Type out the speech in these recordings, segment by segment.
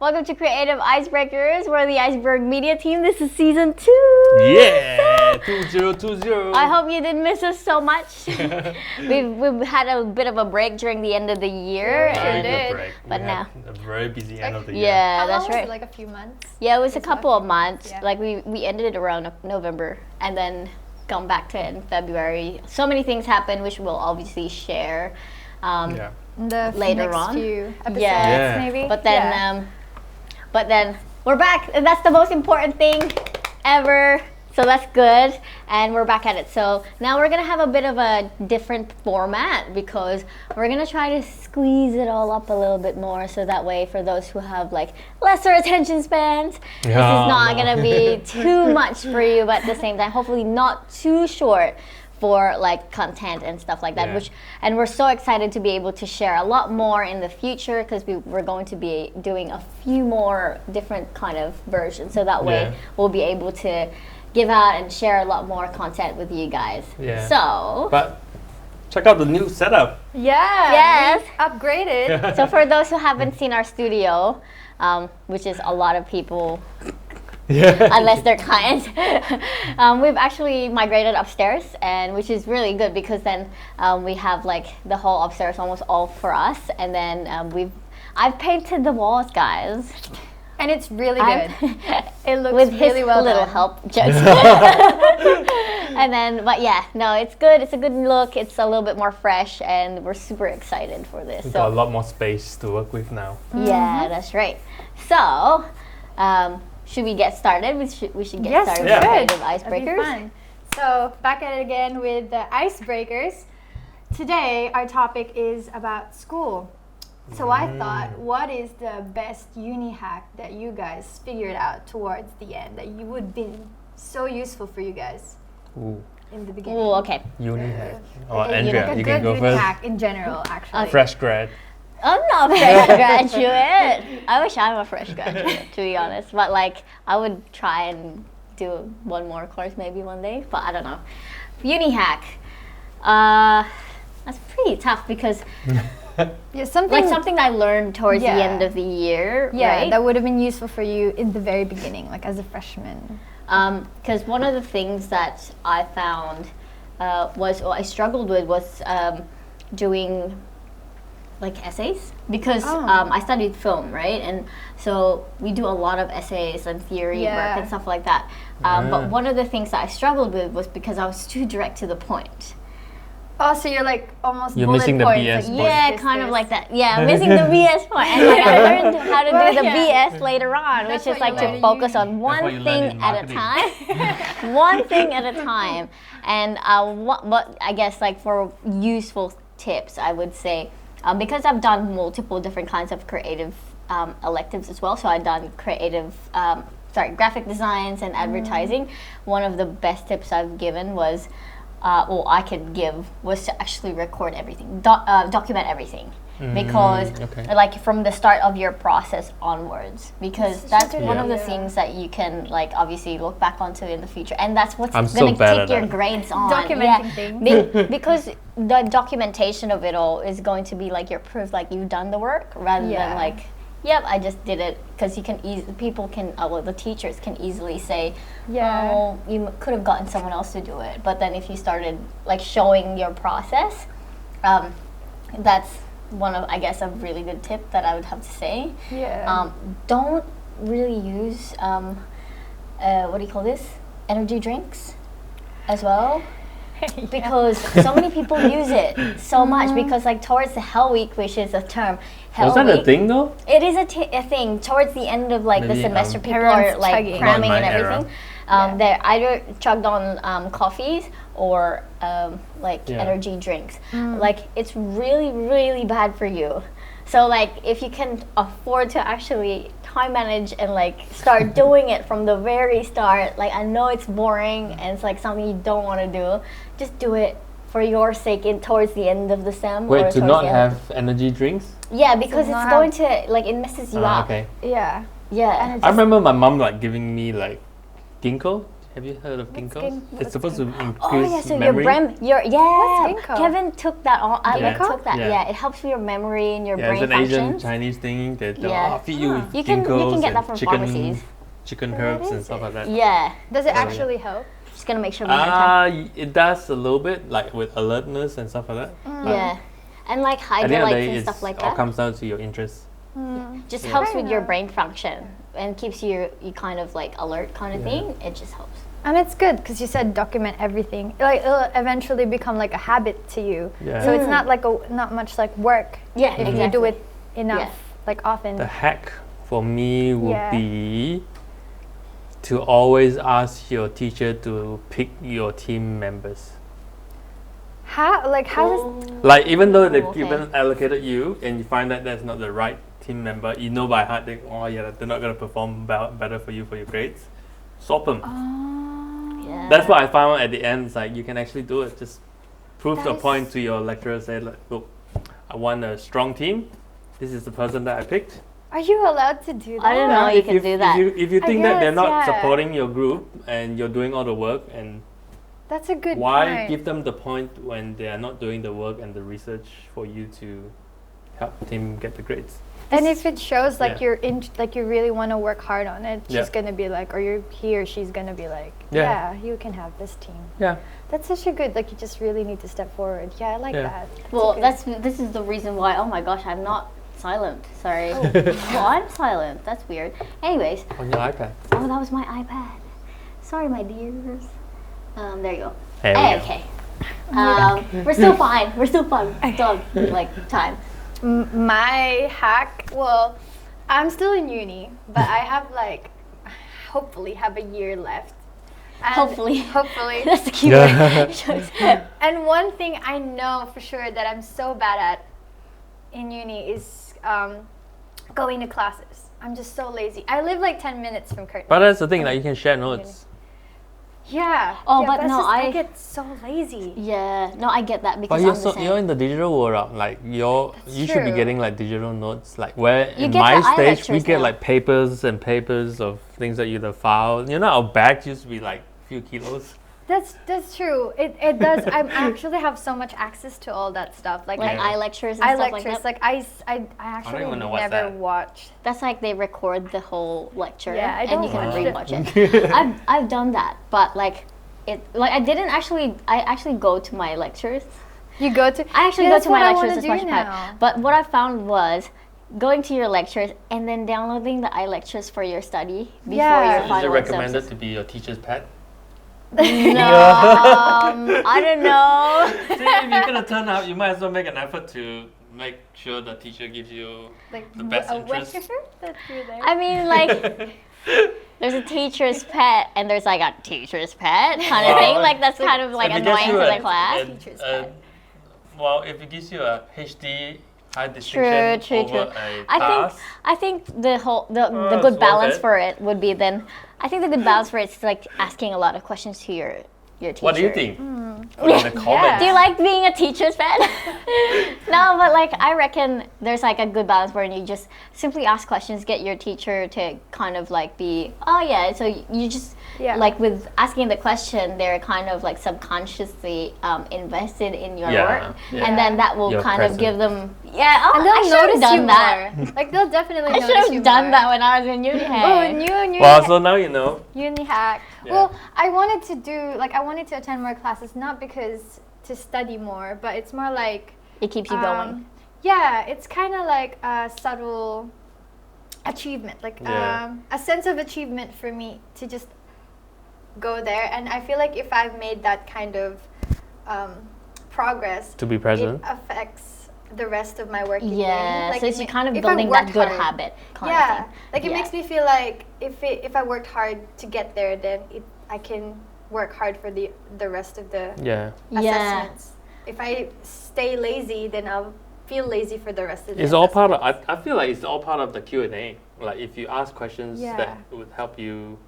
Welcome to Creative Icebreakers. We're the Iceberg Media team. This is season 2. Yeah, 2020. I hope you didn't miss us so much. we've had a bit of a break during the end of the year. Very good break. But we now had a very busy end of the year. Yeah, How that's long was right. it, like a few months? Yeah, it was a couple of months. Yeah. Like we ended it around November and then come back to it in February. So many things happened, which we'll obviously share. Yeah. The Later next on. few episodes, Yeah. maybe. But then we're back, and that's the most important thing ever. So that's good, and we're back at it. So now we're gonna have a bit of a different format because we're gonna try to squeeze it all up a little bit more, so that way for those who have like lesser attention spans, this is not gonna be too much for you, but at the same time, hopefully not too short for like content and stuff like that. Yeah. And we're so excited to be able to share a lot more in the future because we're going to be doing a few more different kind of versions, so that way we'll be able to give out and share a lot more content with you guys. Yeah. So But check out the new setup. Yeah. Yes. we upgraded. so for those who haven't seen our studio, which is a lot of people Yeah. unless they're clients. We've actually migrated upstairs, and which is really good because then we have like the whole upstairs almost all for us, and then I've painted the walls, guys. And it's really good. It looks With really his well little done. help, jokes. And then, but yeah, no, it's good. It's a good look. It's a little bit more fresh, and we're super excited for this. We've got a lot more space to work with now. Yeah, that's right. So, should we get started? We should get started Yeah. with Good. Creative That'd be Icebreakers. fun. So back at it again with the icebreakers. Today our topic is about school. So I thought, what is the best uni hack that you guys figured out towards the end that you would been so useful for you guys Ooh, in the beginning? Oh, okay. uni hack. Or Like a Andrea, you can good go uni first. hack in general, actually. Fresh grad. I'm not a fresh graduate. I wish I'm a fresh graduate, to be honest. But like, I would try and do one more course maybe one day. But I don't know. Uni hack. That's pretty tough because Yeah, something something I learned towards the Yeah. end of the year. yeah, right? that would have been useful for you in the very beginning, like as a freshman. Because one of the things that I found I struggled with was doing like essays because I studied film, right? And so we do a lot of essays and theory work and stuff like that. But one of the things that I struggled with was because I was too direct to the point. Oh, so you're like almost You're bullet missing the points, BS like, point. Yeah, this, kind of this. like that. Yeah, missing the BS point. And like I learned how to do the Yeah. BS later on, That's which is what you like learn to in focus uni. on what one you learn thing in at a marketing. time. One thing at a time. And what I guess like for useful tips, I would say, because I've done multiple different kinds of creative electives as well. So I've done graphic designs and advertising. One of the best tips I've given was, I could give was to actually record everything, document everything. Because okay. like from the start of your process onwards, because that's one of the Yeah. things that you can like obviously look back onto in the future, and that's what's I'm so going to bad take at your that. grades on. Documenting things. Because the documentation of it all is going to be like your proof, like you've done the work, rather Yeah. than like, yep, I just did it. Because you can people can the teachers can easily say, Yeah. oh, you could have gotten someone else to do it. But then if you started like showing your process, that's one of, I guess, a really good tip that I would have to say. Yeah. Don't really use what do you call this? Energy drinks as well. Because so many people use it so much because like towards the Hell Week, which is a term, Hell Was that Week, a thing though? it is a thing. Towards the end of like the Maybe, semester, people everyone's are like chugging. cramming Not and in my era. everything. They're either chugged on coffees or like Yeah. energy drinks. Like it's really, really bad for you. So like if you can afford to actually time manage and like start doing it from the very start, like I know it's boring and it's like something you don't want to do, just do it for your sake towards the end of the sem. or Wait, towards to the not end have energy drinks? yeah, because not it's have- going to like it messes you up. Okay. yeah. Yeah. And it I just- remember my mom like giving me like ginkgo. Have you heard of What's ginkgos? what's It's supposed to increase Oh yeah, so memory. your What's ginkgo? Kevin took that on. I Yeah. took that. Yeah. Yeah, it helps with your memory and your Yeah, brain it's an Asian functions. Chinese thing that they'll Yeah. feed you with You can ginkgos get that and from chicken, pharmacies. chicken What herbs and is stuff it? like that. Yeah, Does it yeah. actually help? just gonna make sure we have time. It does a little bit, like with alertness and stuff like that. But Yeah, and like at the end of the hydrolytes day, and it's stuff like all that. comes down to your interest. Just Yeah. helps Fair with your enough. brain function and keeps you kind of like alert kind of Yeah. thing. It just helps. And it's good because you said document everything. Like it'll eventually become like a habit to you. Yeah. So it's not like not much like work Yeah, if you do it enough, like often. The hack for me would Yeah. be to always ask your teacher to pick your team members. How does Like even though they've okay. given allocated you and you find that that's not the right team member, you know by heart that they're not gonna perform better for you for your grades. Swap them. Yeah. That's what I found at the end. It's like you can actually do it. Just prove the That is- point to your lecturer. Say like, look, I want a strong team. This is the person that I picked. are you allowed to do that? I don't know. You can do that. If you I think that they're guess, not yeah. supporting your group and you're doing all the work, and That's a good why point. give them the point when they are not doing the work and the research for you to help the team get the grades? And if it shows like Yeah. like you really want to work hard on it, she's Yeah. gonna be like, or he or she's gonna be like, Yeah. yeah, you can have this team. Yeah. That's such a good. Like you just really need to step forward. Yeah, I like Yeah. that. Well, a good- this is the reason why. Oh my gosh, I'm not silent. Sorry. Well, I'm silent. That's weird. Anyways, On your iPad. oh, that was my iPad. Sorry, my dears. There you go. There we Hey, go. okay. We're still fine. We're still fine. Still have, like time. My hack. Well, I'm still in uni, but I have like, hopefully have a year left. And Hopefully. Hopefully. That's the keyword. And one thing I know for sure that I'm so bad at in uni is going to classes. I'm just so lazy. I live like 10 minutes from Curtin. But that's the thing, like you can share notes. Yeah. Oh, yeah, but it's no, just, I I- get so lazy. Yeah. No, I get that But because you're I'm the same. you're in the digital world, like you should be true. getting like digital notes. Like where You in get my the stage we iLectures get now. like papers and papers of things that you have filed. You know, our bag used to be like a few kilos. That's true. It does. I actually have so much access to all that stuff. Like like Yeah. eye lectures and I stuff lectures. like that. I actually even know what's never that. watched. That's like they record the whole lecture Yeah, I and you don't can watch rewatch it. I've done that, but like I didn't actually. I actually go to my lectures. You go to. I actually Yeah, go that's to my what I lectures wanna as do much as now. possible. But what I found was going to your lectures and then downloading the iLectures for your study before Yeah. your Is it Is it final recommended exams. to be your teacher's pet? No, I don't know. See, if you're gonna turn out, you might as well make an effort to make sure the teacher gives you Like the best a interest. lecture that you're there. I mean, like, there's a teacher's pet and there's like a teacher's pet kind of thing. Like that's kind of like If it gives annoying you to a- the class. Teacher's a- pet. well, if it gives you a HD high True, distinction true, over true. a I pass, think the whole the it's good worth balance it. for it would be then. I think the good balance for it is like asking a lot of questions to your teacher. what do you think? Put in the comments. Do you like being a teacher's pet? No, but like I reckon there's like a good balance where you just simply ask questions, get your teacher to kind of like be, oh yeah, so you just Yeah. like with asking the question, they're kind of like subconsciously invested in your Yeah, work, yeah. and then that will You're kind present. of give them oh, And they'll I should have notice done you that. more. Like they'll definitely I notice should you have done more. that when I was in uni. Oh, Hey. and you Well, so now you know. uni hack. Yeah. Well, I wanted to do like I wanted to attend more classes, not because to study more, but it's more like It keeps you going. yeah, it's kind of like a subtle achievement, like Yeah. a sense of achievement for me to just go there. And I feel like if I've made that kind of progress, To be it present. affects the rest of my work. Yeah, Like so it it's ma- kind of if I building that worked good hard- habit kind yeah, of thing. like it Yeah. makes me feel like if I worked hard to get there, then I can work hard for the rest of the Yeah. Yeah. assessments. If I stay lazy, then I'll feel lazy for the rest of the It's all part of. assessments. I feel like it's all part of the Q&A. Like if you ask questions Yeah. that would help you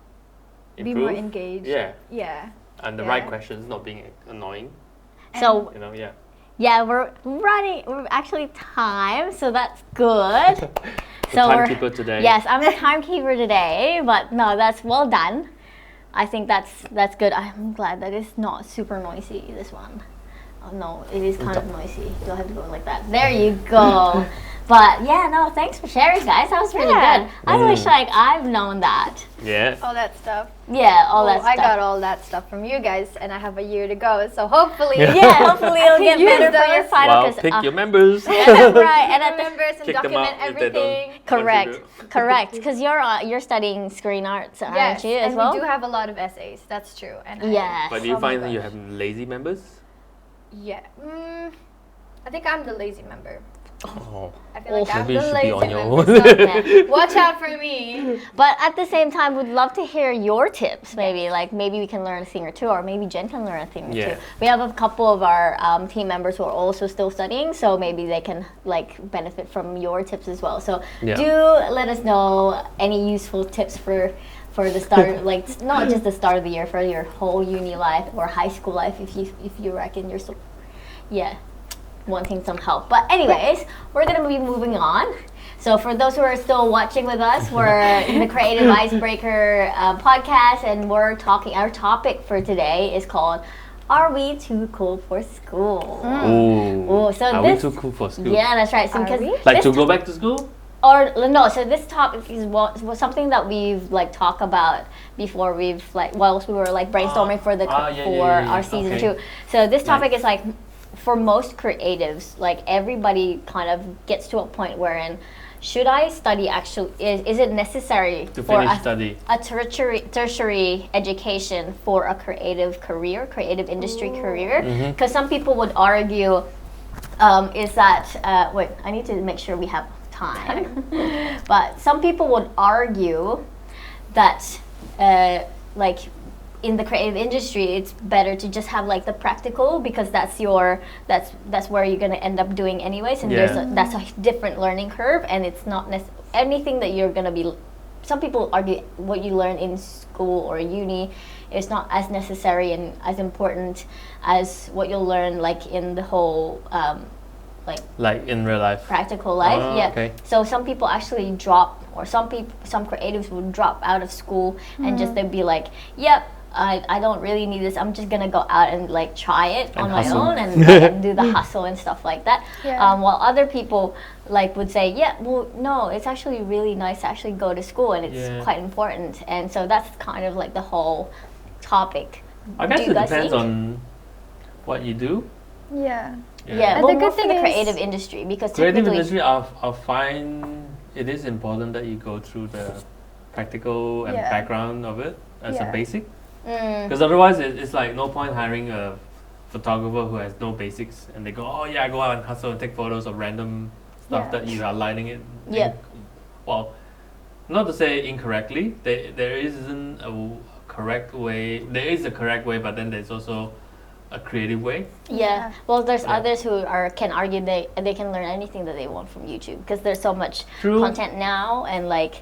Be improve. more engaged. Yeah, Yeah. and the Yeah. right questions, not being annoying. So You know, yeah. yeah, we're actually time, so that's good. The timekeeper today. Yes, I'm the timekeeper today, but no, that's well done. I think that's good. I'm glad that it's not super noisy, this one. Oh no, it is kind of noisy. You'll have to go like that. There you go. But yeah, no, thanks for sharing, guys. That was really Yeah. good. I wish like I've known that. Yeah. All that stuff. Yeah, all Well, that stuff. I got all that stuff from you guys, and I have a year to go. So hopefully, Yeah, hopefully it'll get Use better for your those. final. Well, 'Cause, pick your members. that's right, and at the, members and Kick them out document if they don't. everything. correct, Contribute. correct, because you're studying screen arts, aren't Yes, you, as and well? we do have a lot of essays. That's true. And Yes. But do you Oh my find that you gosh. have lazy members? Yeah. I think I'm the lazy member. Oh. I feel like I'm Maybe you the should be lazy on your member. own. Yeah. Watch out for me. But at the same time, we'd love to hear your tips. Maybe like maybe we can learn a thing or two, or maybe Jen can learn a thing or Yeah. two. We have a couple of our team members who are also still studying, so maybe they can like benefit from your tips as well. So Yeah. do let us know any useful tips for the start, like not just the start of the year, for your whole uni life or high school life, if you reckon you're so, yeah, wanting some help. But anyways, we're gonna be moving on. So for those who are still watching with us, we're in the Creative Icebreaker podcast, and we're talking. Our topic for today is called "Are We Too Cool for School?" Ooh. Ooh, so Are this, we too cool for school? yeah, that's right. So Are because we? Like this to go back to school? or no, so this topic is was something that we've like talked about before. We've like whilst we were like brainstorming for the yeah, our season okay. 2. So this topic Nice. is like for most creatives, like everybody kind of gets to a point wherein should I study actually is it necessary To for finish study. a tertiary education for a creative career, creative industry career? Mm-hmm. Because some people would argue is that wait, I need to make sure we have time. But some people would argue that like in the creative industry, it's better to just have like the practical, because that's where you're gonna end up doing anyways, and Yeah. that's a different learning curve, and it's not anything that you're gonna be. Some people argue what you learn in school or uni is not as necessary and as important as what you'll learn like in the whole Like in real life. practical life. Oh, Yeah. okay. So some people actually drop, or some creatives would drop out of school and just they'd be like, "Yep, I don't really need this. I'm just gonna go out and like try it And on my hustle. own and do the hustle and stuff like that." Yeah. While other people like would say, "Yeah, well, no, it's actually really nice to actually go to school, and it's Yeah. quite important." And so that's kind of like the whole topic. I guess Do you it guys depends think? on what you do. Yeah. Yeah, And well, the more good for thing the is- creative industry, because Creative typically, industry, I find it is important that you go through the practical and Yeah. background of it as a Yeah. basic. Mm, Because otherwise, it's like no point hiring a photographer who has no basics and they go, oh yeah, go out and hustle and take photos of random stuff Yeah. that you are lining it. Yeah. Well, not to say incorrectly, there isn't a correct way. There is a correct way, but then there's also a creative way. yeah. Well, there's Yeah. others who can argue they can learn anything that they want from YouTube, because there's so much True. content now, and like,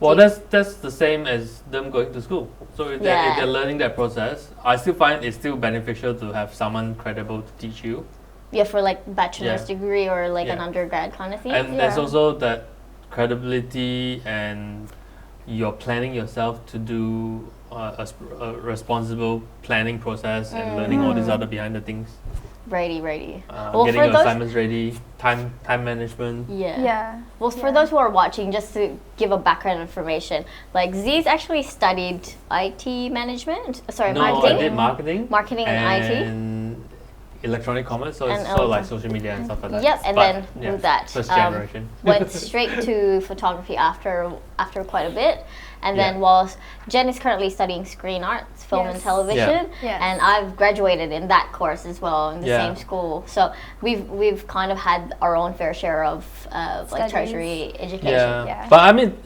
Well, do you- that's the same as them going to school. So if Yeah. they're learning that process, I still find it's still beneficial to have someone credible to teach you. yeah, for like bachelor's Yeah. degree or like an Yeah. undergrad kind of thing. And there's Yeah. also that credibility, and you're planning yourself to do a responsible planning process and learning all these other behind the things. Righty. Getting for your those, assignments ready, time management. yeah. Yeah. Well, for Yeah. those who are watching, just to give a background information, like Z's actually studied IT management. Sorry, No, marketing. I did marketing. Marketing and IT. and electronic commerce, so it's And sort of like also- social media and stuff like that. Yep, and But, then yeah, with that, first um, generation. went straight to photography after quite a bit, and then Yeah. whilst Jen is currently studying screen arts, film and Yes. television, Yes. and I've graduated in that course as well in the Yeah. same school. So we've kind of had our own fair share of like Studies. tertiary education. Yeah. Yeah. But I mean,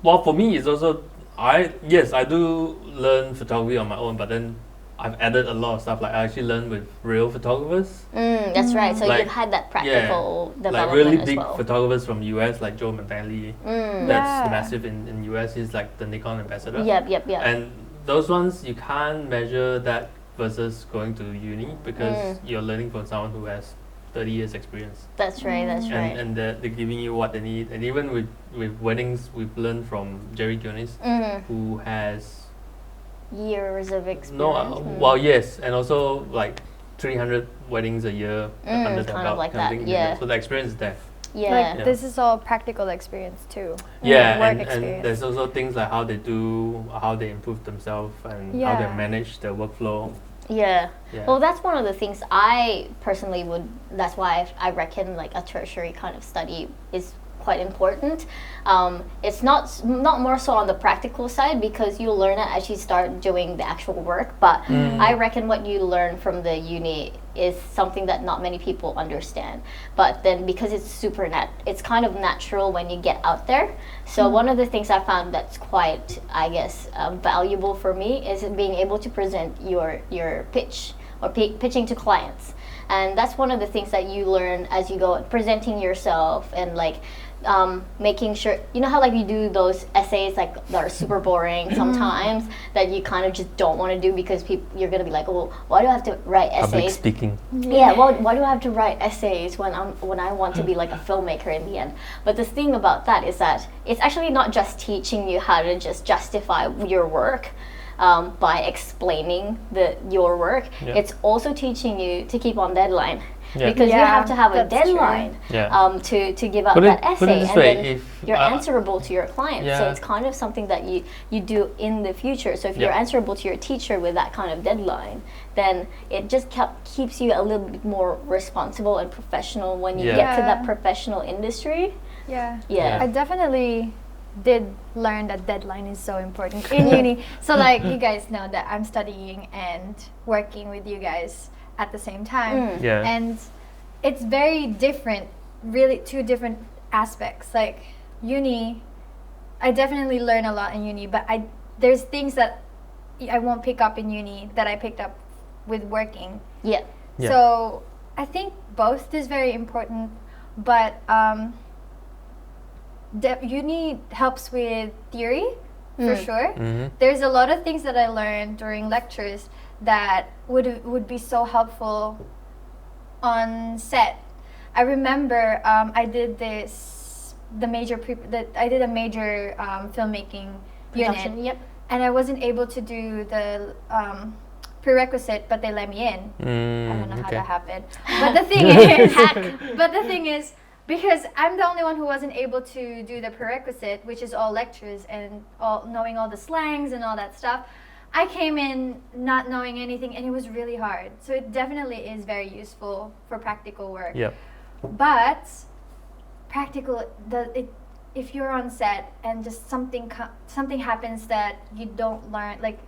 well, for me, it's also I do learn photography on my own, but then I've added a lot of stuff. Like I actually learned with real photographers, That's right. So Like, you've had that practical like development really as big well. photographers from US, like Joe McBailey. That's Yeah. massive in US. He's like the Nikon ambassador. Yep. And those ones you can't measure that versus going to uni, because you're learning from someone who has 30 years experience. That's right. That's right. And they're giving you what they need. And even with weddings, we've learned from Jerry Jones, who has Years of experience. no, well, yes, and also like 300 weddings a year under their kind of belt, like kind of that, thing. yeah. So the experience is there. Yeah. Like Yeah. this is all practical experience too. Yeah, Work and experience. there's also things like how they improve themselves and how they Yeah. manage their workflow. Yeah. Yeah. Well, that's one of the things I personally would. That's why I reckon like a tertiary kind of study is quite important. It's not more so on the practical side because you learn it as you start doing the actual work. But I reckon what you learn from the uni is something that not many people understand. But then because it's kind of natural when you get out there. So one of the things I found that's quite, I guess, valuable for me is being able to present your pitch or pitching to clients. And that's one of the things that you learn as you go, presenting yourself and like making sure, you know how like you do those essays like that are super boring sometimes that you kind of just don't want to do because you're going to be like, oh, why do I have to write Public essays? speaking. Yeah, well, why do I have to write essays when I want to be like a filmmaker in the end? But the thing about that is that it's actually not just teaching you how to just justify your work by explaining your work. Yeah. It's also teaching you to keep on deadline. Yeah. Because you Yeah, have to have a that's true. deadline Yeah. to give out Put it- that put it essay, this and way, then if, you're answerable to your client. So yeah. it's kind of something that you do in the future. So if you're Yeah. answerable to your teacher with that kind of deadline, then it just keeps you a little bit more responsible and professional when you Yeah. get to Yeah. that professional industry. Yeah. Yeah. I definitely did learn that deadline is so important in uni. So like you guys know that I'm studying and working with you guys at the same time. Yeah. And it's very different, really two different aspects. Like uni, I definitely learn a lot in uni, but there's things that I won't pick up in uni that I picked up with working. Yeah. Yeah. So I think both is very important, but uni helps with theory for sure. Mhm. There's a lot of things that I learned during lectures that would be so helpful on set. I remember I did a major filmmaking Production. unit, Yep. and I wasn't able to do the prerequisite, but they let me in. I don't know how that happened. But the thing is, because I'm the only one who wasn't able to do the prerequisite, which is all lectures and knowing all the slangs and all that stuff, I came in not knowing anything, and it was really hard. So it definitely is very useful for practical work. Yep. But if you're on set and just something happens that you don't learn, like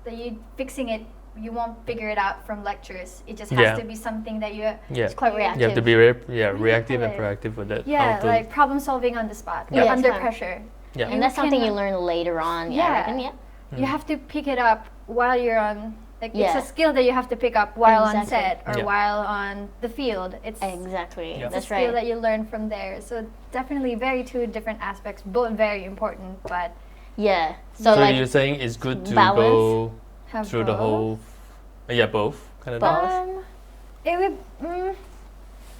that you fixing it, you won't figure it out from lectures. It just has Yeah. to be something that you Yeah. It's quite reactive. You have to be reactive and proactive with that. yeah, how to- like problem solving on the spot, Yeah. under Yeah. pressure. Yeah. And that's something can- you learn later on. Yeah. I reckon, yeah. You have to pick it up while you're on. Like Yeah. it's a skill that you have to pick up while on Exactly. set or Yeah. while on the field. It's Exactly. Yeah. it's That's a skill right. that you learn from there. So definitely two different aspects, both very important, but Yeah. So So like you're saying it's good to balance? go have through the both. whole. Yeah, both. Kind of. Both. It would.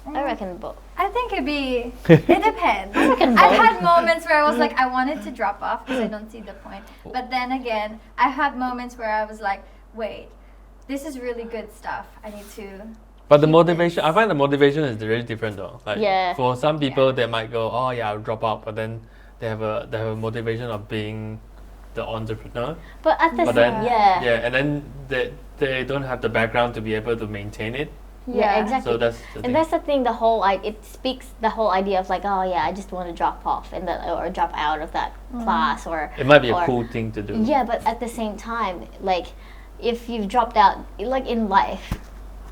I reckon both. I think it'd be. It depends. reckon I've both. had moments where I was like, I wanted to drop off because I don't see the point. But then again, I had moments where I was like, wait, this is really good stuff. I need to. But the keep motivation, this. I find the motivation is really different though. Like Yeah. for some people, they might go, oh yeah, I'll drop out, but then they have a motivation of being the entrepreneur. But at the But same, then yeah. and then they don't have the background to be able to maintain it. Yeah, Yeah. exactly. So that's the thing. And that's the thing. It speaks the whole idea of like, oh yeah, I just want to drop off or drop out of that class or. It might be a or- cool thing to do. Yeah, but at the same time, like, if you've dropped out, like in life,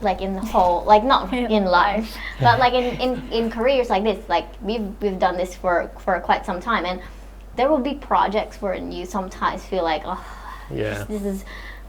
like in the whole, like not in life, but like in careers like this, like we've done this for quite some time, and there will be projects where you sometimes feel like, oh, Yeah. this is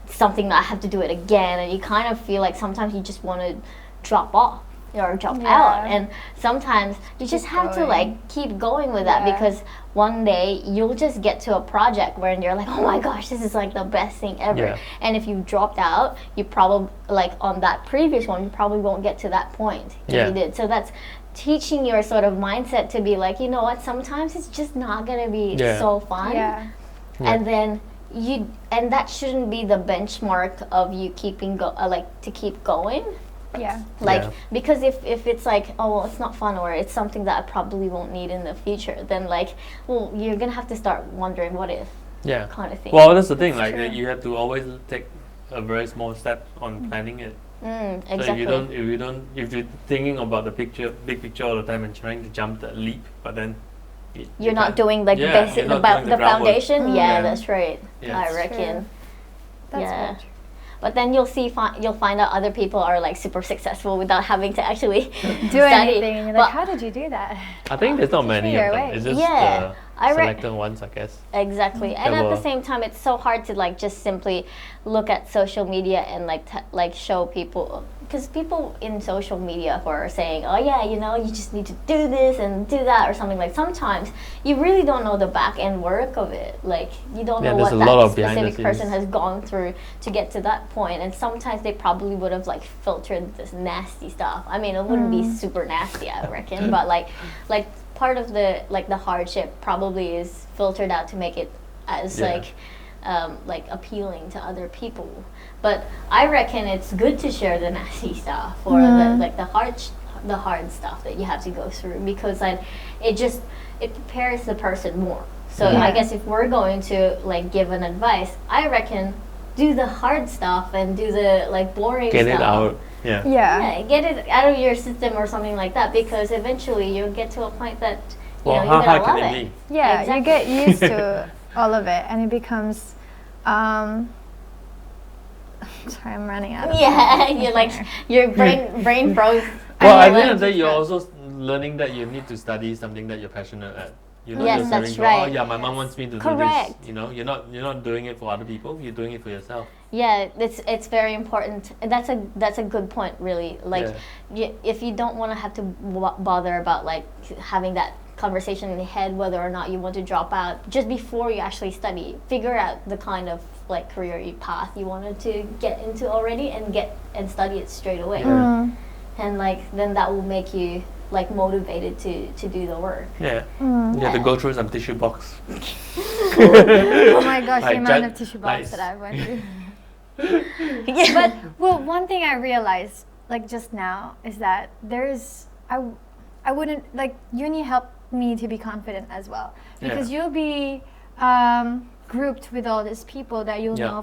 something that I have to do it again, and you kind of feel like sometimes you just want to drop off. or drop Yeah. out. And sometimes you just have to like going. keep going with that Yeah. because one day you'll just get to a project where you're like, oh my gosh, this is like the best thing ever. Yeah. And if you dropped out, you probably like on that previous one, you probably won't get to that point if Yeah. you did. So that's teaching your sort of mindset to be like, you know what, sometimes it's just not gonna be Yeah. so fun. Yeah. And then and that shouldn't be the benchmark of you keeping like to keep going. Yeah. Like Yeah. because if it's like, oh well, it's not fun or it's something that I probably won't need in the future, then like, well, you're gonna have to start wondering what if Yeah. kind of thing. Well, that's the thing. That's Like true. you have to always take a very small step on planning it. Exactly. So if you're thinking about the big picture all the time and trying to jump that leap, but then You're not doing like yeah, basic you're not about doing the the groundwork. foundation. Yeah, Yeah. that's right. Yeah. I That's reckon. That's Yeah. good. But then you'll find out other people are like super successful without having to actually Do study. anything, and you're But- like, how did you do that? I think there's not Teach me many your of them. way. It's just Yeah. I the re- selected ones, I guess. Exactly, and That at the will- same time, it's so hard to like just simply look at social media and like like show people, because people in social media who are saying, oh yeah, you know, you just need to do this and do that or something, like sometimes you really don't know the back end work of it. Like you don't Yeah, know there's what a lot that of behind the specific person scenes. has gone through to get to that point, and sometimes they probably would have like filtered this nasty stuff. I mean, it wouldn't be super nasty, I reckon, but like part of the like the hardship probably is filtered out to make it as Yeah. like appealing to other people. But I reckon it's good to share the nasty stuff or the like the hard stuff that you have to go through, because like it prepares the person more. So Yeah. I guess if we're going to like give an advice, I reckon do the hard stuff and do the like boring Get stuff. it out. Yeah. Yeah. Yeah, get it out of your system or something like that, because eventually you'll get to a point that you Well, know how you're hard gonna can love it it. be? Yeah, Exactly. you get used to all of it, and it becomes. Sorry, I'm running out. Of Yeah, you're like your brain froze. Well, I at the end of the like- day, you're also learning that you need to study something that you're passionate at. You're not Yes, just that's having to, right. oh yeah, my mom wants me to Correct. do this. You know, you're not doing it for other people. You're doing it for yourself. Yeah, it's very important. That's a good point, really. Like, if you don't want to have to bother about like having that conversation in your head whether or not you want to drop out, just before you actually study, figure out the kind of like career path you wanted to get into already, and study it straight away. Yeah. And like then that will make you like motivated to do the work. Yeah. You have to go through some tissue box. Oh my gosh, the Like amount that- of tissue box nice. that I went through. Yeah. But well, one thing I realized like just now is that I wouldn't like uni helped me to be confident as well, because you'll be grouped with all these people that you'll Yeah. know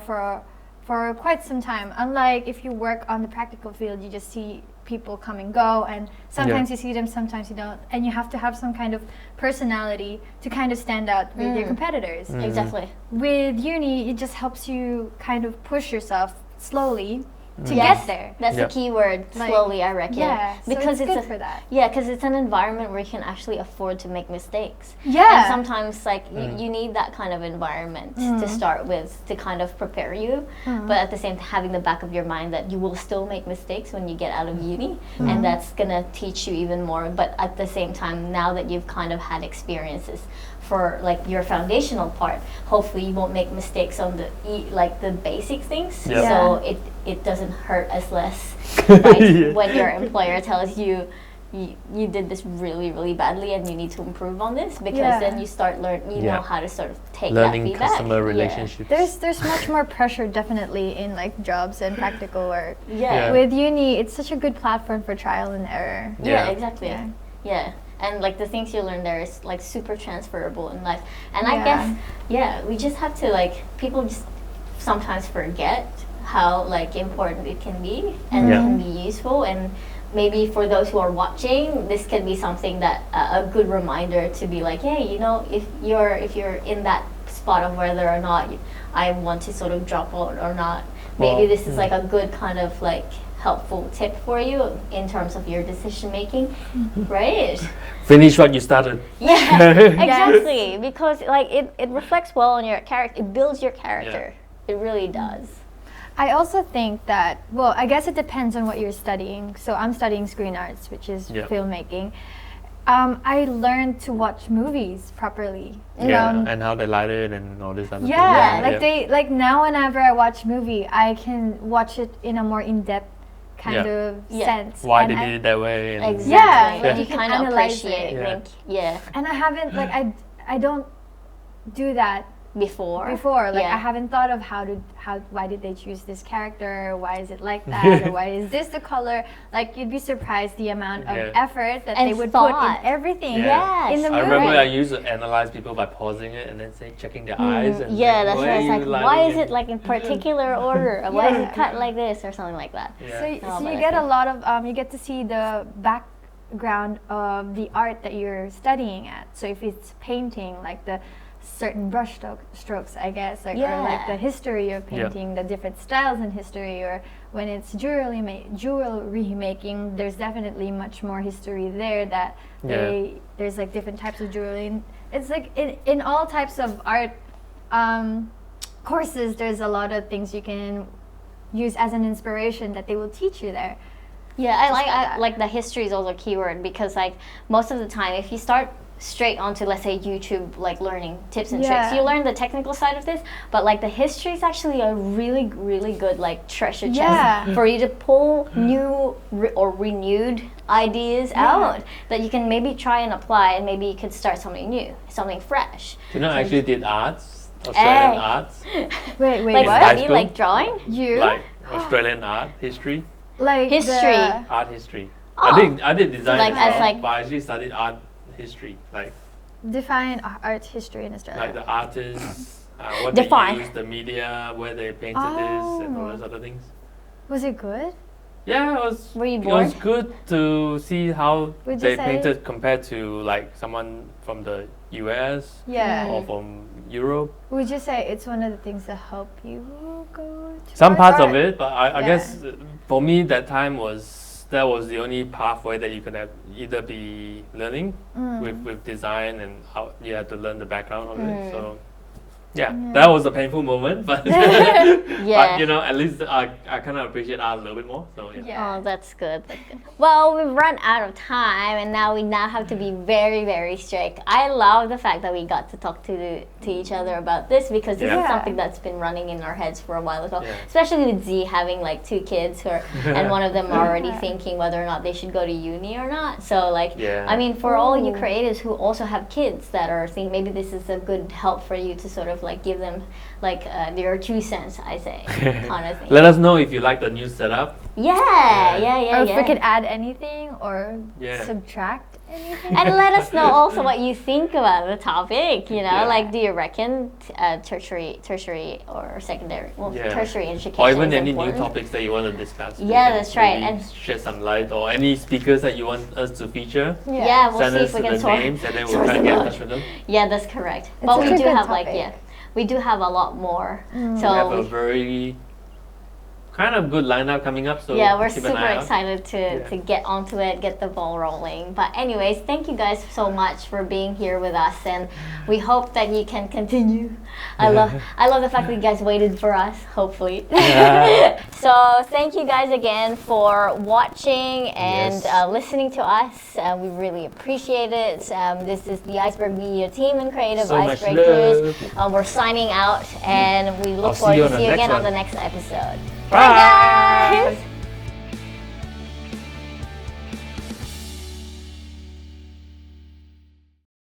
for quite some time. Unlike if you work on the practical field, you just see people come and go, and sometimes you see them, sometimes you don't, and you have to have some kind of personality to kind of stand out with your competitors. Exactly. With uni, it just helps you kind of push yourself slowly to Yes, get there. That's Yeah. the key word. Like, Slowly, I reckon. Yeah, because so it's good a, for that. Yeah, because it's an environment where you can actually afford to make mistakes. Yeah. And sometimes, like, you need that kind of environment to start with to kind of prepare you. But at the same time, having the back of your mind that you will still make mistakes when you get out of uni. And that's going to teach you even more. But at the same time, now that you've kind of had experiences for, like, your foundational part, hopefully you won't make mistakes on the, like, the basic things. Yeah. So it doesn't hurt as less like when your employer tells you you did this really, really badly and you need to improve on this, because then you start you know how to sort of take Learning that feedback. customer relationships. There's much more pressure definitely in like jobs and practical work. Yeah. With uni, it's such a good platform for trial and error. Yeah, Yeah. exactly. Yeah. Yeah. And like the things you learn there is like super transferable in life. And I Yeah. guess we just have to like, people just sometimes forget how like important it can be and it Yeah. can be useful, and maybe for those who are watching, this can be something that a good reminder to be like, hey, you know, if you're in that spot of whether or not I want to sort of drop out or not, maybe Well, this is like a good kind of like helpful tip for you in terms of your decision making, right? Finish what you started. Yeah, exactly. Because like it reflects well on your character. It builds your character. It really does. I also think that, well, I guess it depends on what you're studying. So I'm studying screen arts, which is Yeah. filmmaking. I learned to watch movies properly. And how they light it and all this other Yeah, thing. like they like now whenever I watch movie, I can watch it in a more in-depth kind Yeah. of Yeah. sense. Why and they I, did it that way. And Exactly. Yeah, Like like you you can kind of analyze appreciate. it. Like, yeah. And I haven't like I don't do that Before. Like Yeah. I haven't thought of why did they choose this character, why is it like that, or why is this the color. Like you'd be surprised the amount of Yeah. effort that And they would put thought. in everything Yeah. Yes. in the I movie. remember I used to analyze people by pausing it and then say checking their eyes and Yeah, like, that's where why it's you like, lighting why is it like in particular order? Or why is Yeah. it cut like this or something like that? Yeah. So, Oh, so but you I get a think- lot of you get to see the background of the art that you're studying at. So if it's painting, like the certain brush strokes, I guess, like or like the Yeah. history of Yeah. painting, the different styles in history, or when it's jewelry making, there's definitely much more history there. That there's like different types of jewelry. And it's like in all types of art courses, there's a lot of things you can use as an inspiration that they will teach you there. Yeah, I like that. like the history is also a keyword because like most of the time if you start straight onto let's say YouTube like learning tips and tricks, Yeah. you learn the technical side of this, but like the history is actually a really good like treasure chest Yeah. for you to pull new or renewed ideas out that you can maybe try and apply, and maybe you could start something new, something fresh. You know, I actually did arts, Australian arts, Wait, Like what? study, school? like drawing. You like Australian art history, like History. art history. Oh. I did design Like, as as well, like- but I actually studied art history, like define art history in Australia. like the artists, what Define. they use, the media, where they painted this, and all Oh. those other things. Was it good? Yeah, it was. Were you It was bored? good to see how Would you they say- painted compared to like someone from the US Yeah. or from Europe. Would you say it's one of the things that help you go to Some parts art? of it, but I Yeah. guess for me that time that was the only pathway that you could have either be learning with design, and how you had to learn the background of it. So yeah, that was a painful moment, but Yeah. but you know, at least I kind of appreciate art a little bit more. So yeah. Yeah. Oh, that's good. That's good. Well, we've run out of time, and now we have to be very strict. I love the fact that we got to talk to each other about this because this is Yeah. something that's been running in our heads for a while as well. Yeah. Especially with Z having like 2 kids, and one of them already Yeah. thinking whether or not they should go to uni or not. So like, Yeah. I mean, for all you Ooh. creatives who also have kids that are thinking maybe this is a good help for you to sort of like give them like your 2 cents, I say, kind of thing. Let us know if you like the new setup. Yeah. Or if we could add anything or Yeah. subtract anything. And let us know also what you think about the topic. You know, Yeah. like do you reckon tertiary or secondary, well, Yeah. tertiary education Or even is any important? new topics that you want to discuss. We Yeah, can that's right, maybe and- shed some light, or any speakers that you want us to feature. Yeah, we'll Send see us if we the can sort. names, and then we'll sort try to them get in out. touch with them. Yeah, that's correct. But such we a do good have like topic. we do have a lot more. We have a So very kind of good lineup coming up. So yeah, we're keep an super eye out. excited to get onto it, get the ball rolling. But anyways, thank you guys so much for being here with us, and we hope that you can continue. I love the fact that you guys waited for us. Hopefully. Yeah. So thank you guys again for watching and Yes. listening to us. We really appreciate it. This is the Iceberg Media team and Creative So much Icebreakers. love. We're signing out, and we look I'll see forward you to on see the you next again on one. the next episode. Bye. Bye guys!